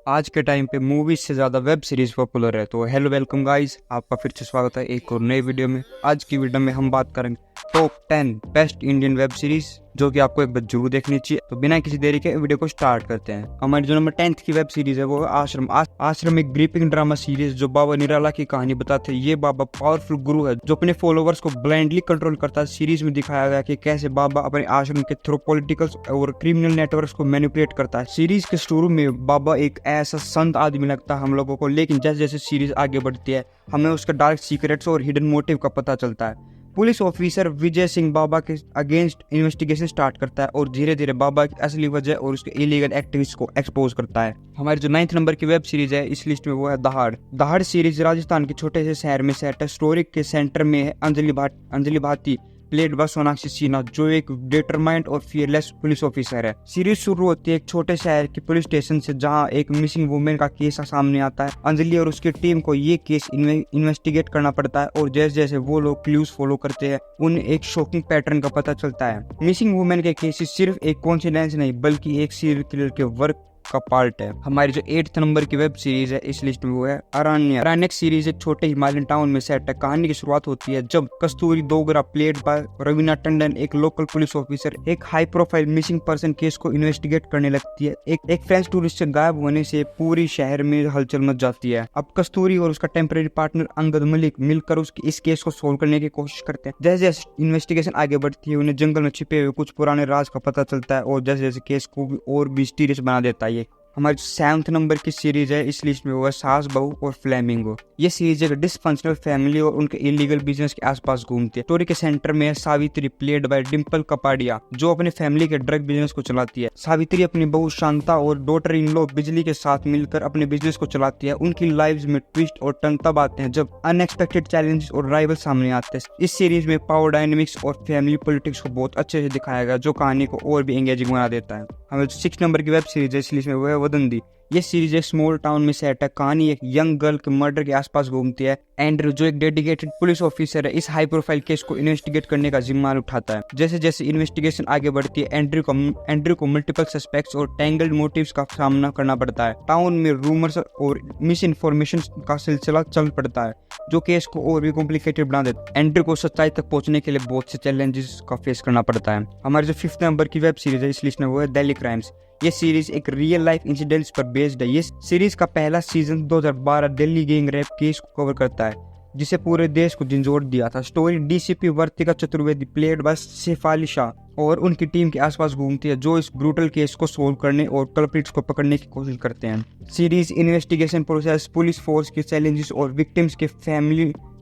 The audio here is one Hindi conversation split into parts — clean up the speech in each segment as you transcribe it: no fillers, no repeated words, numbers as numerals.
आज के टाइम पे मूवीज से ज्यादा वेब सीरीज पॉपुलर है। तो हेलो वेलकम गाइस, आपका फिर से स्वागत है एक और नए वीडियो में। आज की वीडियो में हम बात करेंगे top 10 best Indian web series जो कि आपको एक बार जरूर देखनी चाहिए। तो बिना किसी देरी के वीडियो को स्टार्ट करते हैं। हमारी जो नंबर 10 की वेब सीरीज है वो है आश्रम। आश्रम एक ग्रिपिंग ड्रामा सीरीज जो बाबा निराला की कहानी बताते हैं। ये बाबा पावरफुल गुरु है जो अपने फॉलोवर्स को ब्लाइंडली कंट्रोल करता है। सीरीज में दिखाया गया कि कैसे बाबा अपने आश्रम के थ्रू पॉलिटिकल और क्रिमिनल नेटवर्क्स को मैनिपुलेट करता है। सीरीज के शुरू में बाबा एक ऐसा संत आदमी लगता है हम लोगों को, लेकिन जैसे जैसे सीरीज आगे बढ़ती है हमें उसका डार्क सीक्रेट्स और हिडन मोटिव का पता चलता है। पुलिस ऑफिसर विजय सिंह बाबा के अगेंस्ट इन्वेस्टिगेशन स्टार्ट करता है और धीरे धीरे बाबा की असली वजह और उसके इलीगल एक्टिविटीज को एक्सपोज करता है। हमारी जो 9th नंबर की वेब सीरीज है इस लिस्ट में वो है दहाड़। दहाड़ सीरीज राजस्थान के छोटे से शहर में सेट है। स्टोरी के सेंटर में है अंजलि भाटी प्लेड बाय सोनाक्षी सिन्हा जो एक डिटरमाइंड और फियरलेस पुलिस ऑफिसर है। सीरीज शुरू होती है एक छोटे शहर के पुलिस स्टेशन से जहां एक मिसिंग वुमेन का केस सामने आता है। अंजलि और उसकी टीम को ये केस इन्वेस्टिगेट करना पड़ता है और जैसे जैसे वो लोग क्लूज फॉलो करते हैं उन्हें एक शॉकिंग पैटर्न का पता चलता है। मिसिंग वुमेन के केसेस सिर्फ एक कोइंसिडेंस नहीं बल्कि एक सीरियल किलर के वर्क का पार्ट है। हमारी जो 8th नंबर की वेब सीरीज है इस लिस्ट में वो है अरण्य। अरण्य सीरीज एक छोटे हिमालयन टाउन में सेट है। कहानी की शुरुआत होती है जब कस्तूरी डोगरा प्लेड बाय रवीना टंडन एक लोकल पुलिस ऑफिसर एक high profile missing person case को इन्वेस्टिगेट करने लगती है। एक फ्रेंच टूरिस्ट से गायब होने से पूरी शहर में हलचल मच जाती है। अब कस्तूरी और उसका टेम्परेरी पार्टनर अंगद मलिक मिलकर इस केस को सोल्व करने की कोशिश करते हैं। जैसे जैसे इन्वेस्टिगेशन आगे बढ़ती है उन्हें जंगल में छिपे हुए कुछ पुराने राज का पता चलता है और जैसे जैसे केस को भी और भी मिस्टीरियस बना देता है। हमारी 7th नंबर की सीरीज है इस लिस्ट में वो है सास बहू और फ्लेमिंगो। ये सीरीज एक डिसफंक्शनल फैमिली और उनके इलीगल बिजनेस के आसपास घूमती है। स्टोरी के सेंटर में है सावित्री प्लेड बाय डिम्पल कपाड़िया जो अपने फैमिली के ड्रग बिजनेस को चलाती है। सावित्री अपनी बहू शांता और डॉटर इन लॉ बिजली के साथ मिलकर अपने बिजनेस को चलाती है। उनकी लाइव्स में ट्विस्ट और टर्न तब आते हैं जब अनएक्सपेक्टेड चैलेंजेस और राइवल सामने आते हैं। इस सीरीज में पावर डायनेमिक्स और फैमिली पॉलिटिक्स को बहुत अच्छे से दिखाया गया जो कहानी को और भी एंगेजिंग बना देता है। हमें 6 नंबर की वेब सीरीज है इस लिस्ट में वो है वदंती। ये सीरीज एक स्मॉल टाउन में सेट है। कहानी एक यंग गर्ल के मर्डर के आसपास घूमती है। एंड्रू जो एक डेडिकेटेड पुलिस ऑफिसर है इस हाई प्रोफाइल केस को इन्वेस्टिगेट करने का जिम्मेदार उठाता है। जैसे जैसे इन्वेस्टिगेशन आगे बढ़ती है एंड्रू को मल्टीपल सस्पेक्ट्स और टैंगल्ड मोटिव्स का सामना करना पड़ता है। टाउन में रूमर्स और मिस इन्फॉर्मेशन का सिलसिला चल पड़ता है जो केस को और भी कॉम्प्लिकेटेड बना देता है। एंड्रू को सच्चाई तक पहुंचने के लिए बहुत से चैलेंजेस का फेस करना पड़ता है। हमारी जो 5th नंबर की वेब सीरीज है इस लिस्ट में वो है दिल्ली क्राइम्स। ये सीरीज एक रियल लाइफ इंसिडेंट्स पर बेस्ड है। ये सीरीज का पहला season 2012 Delhi gang rape case को कवर करता है जिसे पूरे देश को झंझोड़ दिया था। Story DCP Vartika Chaturvedi played by Shefali Shah और उनकी टीम के आसपास घूमती है जो इस ब्रूटल केस को सोल्व करने और कल्प्रिट्स को पकड़ने की कोशिश करते हैं। Series investigation process, police force के चैलेंजेस और विक्टिम्स के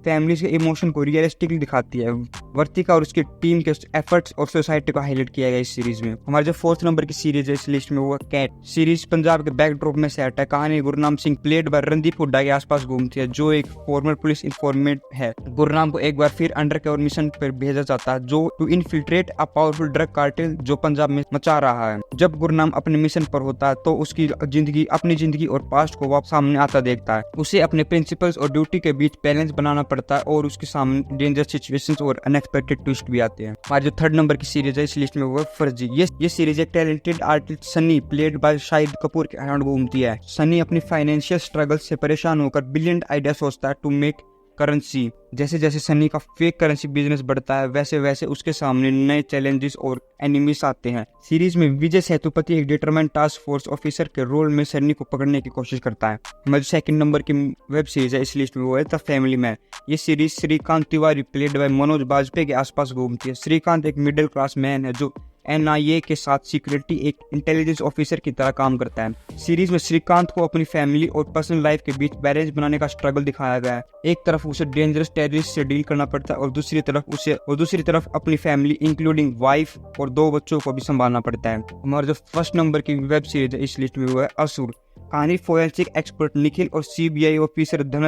फैमिलीज के इमोशन को रियलिस्टिकली दिखाती है। वर्तिका और उसकी टीम के एफर्ट्स और सोसाइटी को हाईलाइट किया गया इस सीरीज में। हमारे जो 4th नंबर की सीरीज है इस लिस्ट में वो कैट। सीरीज पंजाब के बैकड्रॉप में सेट है। कहानी गुरनाम सिंह प्लेड बाय रणदीप हुड्डा के आसपास घूमती है जो एक फॉर्मर पुलिस इंफॉर्मेंट है। गुरनाम को एक बार फिर अंडरकवर मिशन पर भेजा जाता है जो to infiltrate a powerful drug cartel जो पंजाब में मचा रहा है। जब गुरनाम अपने मिशन पर होता है तो उसकी अपनी जिंदगी और पास्ट को वापस सामने आता देखता है। उसे अपने प्रिंसिपल्स और ड्यूटी के बीच बैलेंस बनाना पड़ता है और उसके सामने डेंजर सिचुएशंस और अनएक्सपेक्टेड ट्विस्ट भी आते हैं। हमारी जो 3rd नंबर की सीरीज है इस लिस्ट में वो है फर्जी। ये सीरीज एक talented artist Sunny played by Shahid Kapoor के अराउंड घूमती है। सनी अपनी फाइनेंशियल स्ट्रगल से परेशान होकर ब्रिलियंट आइडिया सोचता है टू मेक करेंसी। जैसे जैसे सनी का फेक करेंसी बिजनेस बढ़ता है वैसे वैसे उसके सामने नए चैलेंजेस और एनिमीज आते हैं। सीरीज में विजय सेतुपति एक डिटरमाइंड टास्क फोर्स ऑफिसर के रोल में सनी को पकड़ने की कोशिश करता है। हमारी 2nd नंबर की वेब सीरीज है इस लिस्ट में वो है द फैमिली मैन। ये series Shrikant Tiwari played by Manoj Bajpayee के आसपास घूमती है। श्रीकांत एक मिडिल क्लास मैन है जो NIA के साथ सिक्योरिटी एक इंटेलिजेंस ऑफिसर की तरह काम करता है। सीरीज में श्रीकांत को अपनी फैमिली और पर्सनल लाइफ के बीच बैलेंस बनाने का स्ट्रगल दिखाया गया है। एक तरफ उसे डेंजरस टेररिस्ट से डील करना पड़ता है और दूसरी तरफ अपनी फैमिली इंक्लूडिंग वाइफ और 2 बच्चों को भी संभालना पड़ता है। हमारा जो 1st नंबर की वेब सीरीज है इस लिस्ट में वो है असुर। कहानी फोरेंसिक एक्सपर्ट निखिल और CBI ऑफिसर